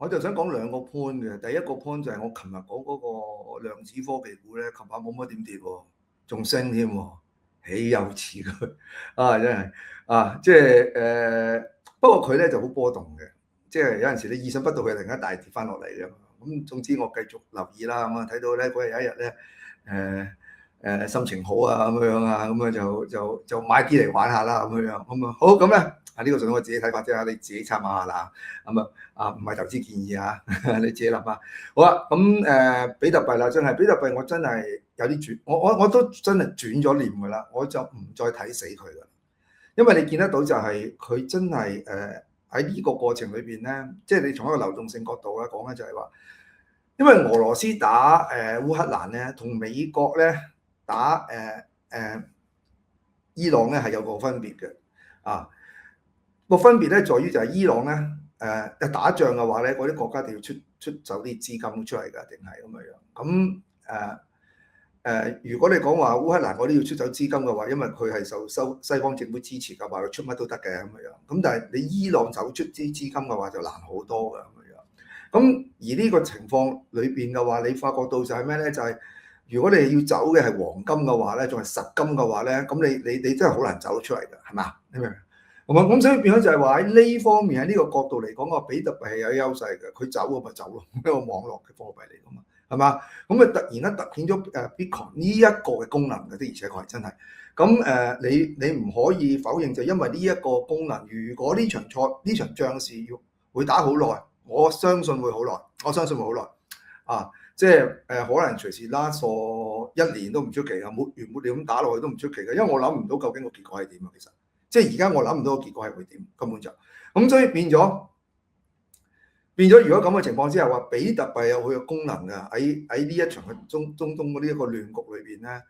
我就想講兩個 point 嘅。第一個 point 就係我琴日講嗰個量子科技股咧，琴晚冇乜點跌喎，仲升添喎，豈有此理啊！真係啊，即係不過佢咧就好波動嘅，即係有陣時你意想不到佢突然間大跌翻落嚟嘅。咁總之我繼續留意啦，咁啊睇到咧嗰日有一日咧心情好啊咁樣啊，咁啊就買啲嚟玩下啦咁樣，咁啊好咁咧呢個純我自己睇法啫，你自己參考下啦。咁唔係投資建議啊，你自己諗下。好啦，咁比特幣啦，真係比特幣我真係有啲轉，我都真係轉咗念㗎啦，我就唔再睇死佢㗎，因為你見得到就係佢真係喺呢個過程裏邊咧，即係你從一個流動性角度咧講咧就係話，因為俄羅斯打烏克蘭咧，同美國咧打伊朗咧係有個分別嘅啊。個分別咧在於就係伊朗咧一打仗嘅話咧，嗰啲國家一定要出走啲資金出嚟㗎，定係咁樣樣。咁如果你講話烏克蘭嗰啲要出走資金嘅話，因為佢係受西方政府支持嘅話，佢出乜都得嘅咁樣樣。咁但係你伊朗走出啲資金嘅話就難好多㗎咁樣樣。咁而呢個情況裏邊嘅話，你發覺到就係咩咧？就係如果你要走嘅係黃金嘅話咧，仲係實金嘅話咧，咁你真係好難走出嚟㗎，係嘛？你明唔明？咁所以變咗就係話喺呢方面喺呢個角度嚟講，個比特幣係有優勢嘅，佢走咁咪走咯，一個網絡嘅貨幣嚟㗎嘛，係嘛？咁啊突然間突顯咗Bitcoin 呢一個嘅功能嘅，的而且確係真係。咁你唔可以否認就因為呢一個功能，如果呢場仗事要會打好耐，我相信會好耐，啊！即係可能隨時拉索1年都唔出奇啊，沒完沒了咁打落去都唔出奇嘅，因為我諗唔到究竟個結果係點啊，其實。即係而家我諗唔到個結果係會點，根本就咁，所以變咗，如果咁嘅情況之下，話比特幣有佢嘅功能㗎，喺呢一場嘅中東嗰啲一個亂局裏邊咧，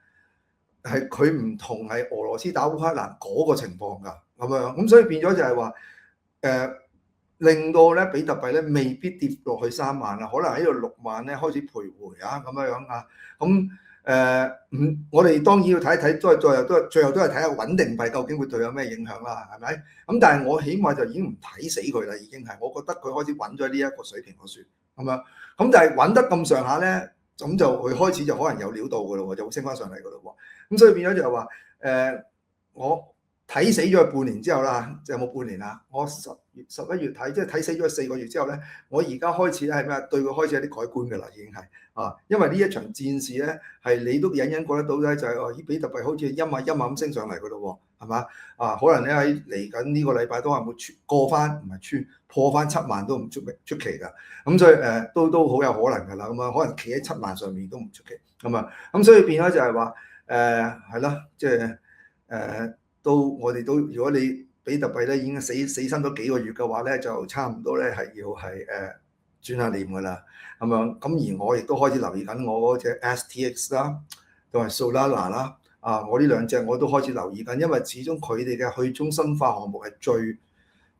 係佢唔同係俄羅斯打烏克蘭嗰個情況㗎，咁樣咁，所以變咗就係話令到咧比特幣咧未必跌落去3萬啦，可能喺度6萬咧開始徘徊啊咁樣啊，咁。我哋當然要睇一睇，最後都係睇下穩定幣究竟會對有咩影響啦，係咪？咁但係我起碼就已經唔睇死佢啦，已經係，我覺得佢開始穩咗呢一個水平個算咁樣。咁但係穩得咁上下咧，咁就佢開始就可能有料到㗎咯喎，就會升翻上嚟㗎咯喎。咁所以變咗就係話我睇死咗佢半年之後啦，有冇半年啊？我11月睇，即係睇死咗4個月之後咧，我而家開始咧係咩？對佢開始有啲改觀㗎啦，已經係啊，因為呢一場戰事咧係你都隱隱覺得到咧，就係話比特幣好似陰下咁升上嚟㗎咯喎，係嘛？啊，可能咧喺嚟緊呢個禮拜都係會過翻，唔係破翻7萬都唔出奇㗎。咁所以都好有可能㗎啦。咁啊，可能企喺7萬上面都唔出奇。咁啊，咁所以變咗就係話係咯，即係我哋都，如果你比特幣咧已經死心咗幾個月嘅話咧，就差唔多咧係要係轉下念㗎啦，咁樣。咁而我亦都開始留意緊我嗰隻 STX 啦，同埋 Solana 啦，我呢兩隻我都開始留意緊，因為始終佢哋嘅去中心化項目係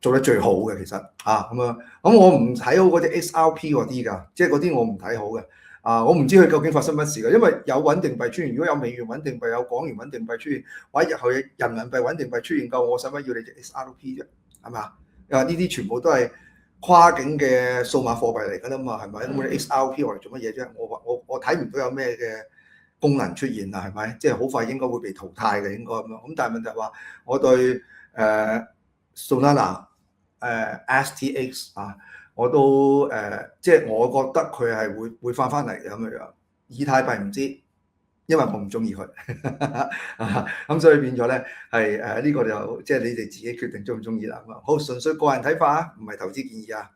做得最好嘅，其實咁樣。咁我唔睇好嗰隻 XRP 嗰啲㗎，即係嗰啲我唔睇好嘅。我唔知佢究竟發生乜事㗎，因為有穩定幣出現，如果有美元穩定幣、有港元穩定幣出現，或者日去人民幣穩定幣出現夠，我使乜要你隻 XRP 啫？係嘛？呢啲全部都係跨境嘅數碼貨幣嚟㗎啦嘛，係咪？咁你 XRP 我嚟做乜嘢啫？我睇唔到有咩嘅功能出現啦，係咪？即係好快應該會被淘汰嘅，應該咁樣。咁但係問題話，我對Solana STX 我都即係我覺得佢係會翻嚟嘅咁樣。以太幣唔知，因為我唔中意佢，咁所以變咗咧係呢個就即係你哋自己決定中唔中意啦。好，純粹個人睇法啊，唔係投資建議啊。